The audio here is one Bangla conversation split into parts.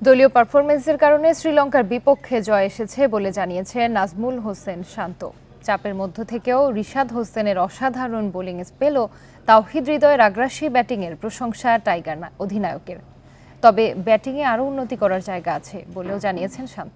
দলীয় পারফরমেন্সের কারণে শ্রীলঙ্কার বিপক্ষে জয় এসেছে বলে জানিয়েছে নাজমুল হোসেন শান্ত। চাপের মধ্য থেকেও রিশাদ হোসেনের অসাধারণ বোলিং স্পেল ও তাওহিদ হৃদয়ের আগ্রাসী ব্যাটিংয়ের প্রশংসা টাইগার অধিনায়কের। তবে ব্যাটিংয়ে আরও উন্নতি করার জায়গা আছে বলেও জানিয়েছেন শান্ত।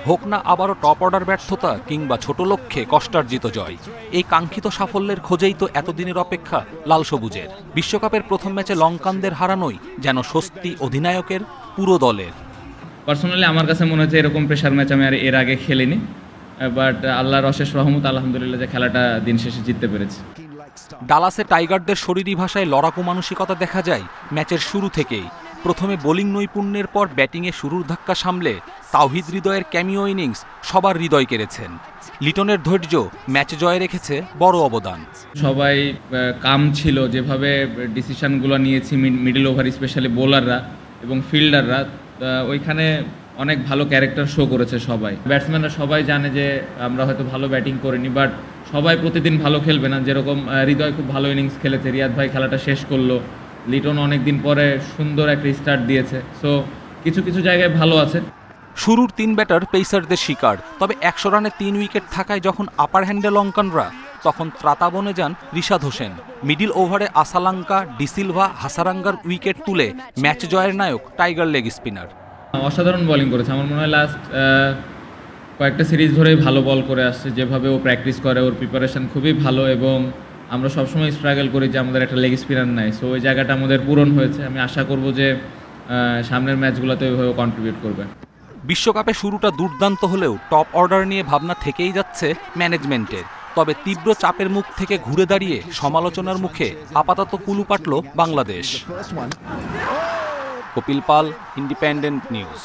হোক না আবারও টপ অর্ডার ব্যর্থতা কিংবা ছোট লক্ষ্যে কষ্টার্জিত জয়, এই কাঙ্ক্ষিত সাফল্যের খোঁজেই তো এতদিনের অপেক্ষা লাল সবুজের। বিশ্বকাপের প্রথম ম্যাচে লঙ্কানদের হারানোই যেন স্বস্তি অধিনায়কের, পুরো দলের। পার্সোনালি আমার কাছে মনে হচ্ছে এরকম প্রেশার ম্যাচ আমি আর এর আগে খেলিনি, বাট আল্লাহর অশেষ রহমত, আলহামদুলিল্লাহ যে খেলাটা দিন শেষে জিততে পেরেছি। ডালাসে টাইগারদের শরীরী ভাষায় লড়াকু মানসিকতা দেখা যায় ম্যাচের শুরু থেকেই। প্রথমে বোলিং নৈপুণ্যের পর ব্যাটিংয়ে শুরুর ধাক্কা সামলে তাওহিদ হৃদয়ের ক্যামিও ইনিংস সবার হৃদয় কেড়েছেন। লিটনের ধৈর্য ম্যাচ জয়ে রেখেছে বড় অবদান। সবাই কাম ছিল, যেভাবে ডিসিশনগুলো নিয়েছি মিডল ওভার স্পেশালি বোলাররা এবং ফিল্ডাররা, ওইখানে অনেক ভালো ক্যারেক্টার শো করেছে সবাই। ব্যাটসম্যানরা সবাই জানে যে আমরা হয়তো ভালো ব্যাটিং করিনি, বাট সবাই প্রতিদিন ভালো খেলবে না। যেরকম হৃদয় খুব ভালো ইনিংস খেলেছে, রিয়াদ ভাই খেলাটা শেষ করলো, লিটন অনেকদিন পরে সুন্দর একটা স্টার্ট দিয়েছে। সো কিছু কিছু জায়গায় ভালো আছে। শুরুর 3 ব্যাটার পেসারদের শিকার, তবে 100 রানে 3 উইকেট থাকায় যখন আপার হ্যান্ডে লঙ্কানরা, তখন ত্রাতা বনে যান রিশাদ হোসেন। মিডিল ওভারে আসালাঙ্কা, ডিসিলভা, হাসারাঙ্গার উইকেট তুলে ম্যাচ জয়ের নায়ক টাইগার লেগ স্পিনার। অসাধারণ বোলিং করেছে। আমার মনে হয় লাস্ট কয়েকটা সিরিজ ধরেই ভালো বল করে আসছে। যেভাবে ও প্র্যাকটিস করে, ওর প্রিপারেশন খুবই ভালো, এবং আমরা সবসময় স্ট্রাগল করি যে আমাদের একটা লেগ স্পিনার নাই। সো ওই জায়গাটা আমাদের পূরণ হয়েছে। আমি আশা করব যে সামনের ম্যাচগুলোতে ওইভাবে কন্ট্রিবিউট করবে। বিশ্বকাপে শুরুটা দুর্দান্ত হলেও টপ অর্ডার নিয়ে ভাবনা থেকেই যাচ্ছে ম্যানেজমেন্টের। তবে তীব্র চাপের মুখ থেকে ঘুরে দাঁড়িয়ে সমালোচনার মুখে আপাতত কুলু পাটল বাংলাদেশ। কপিল পাল, ইন্ডিপেন্ডেন্ট নিউজ।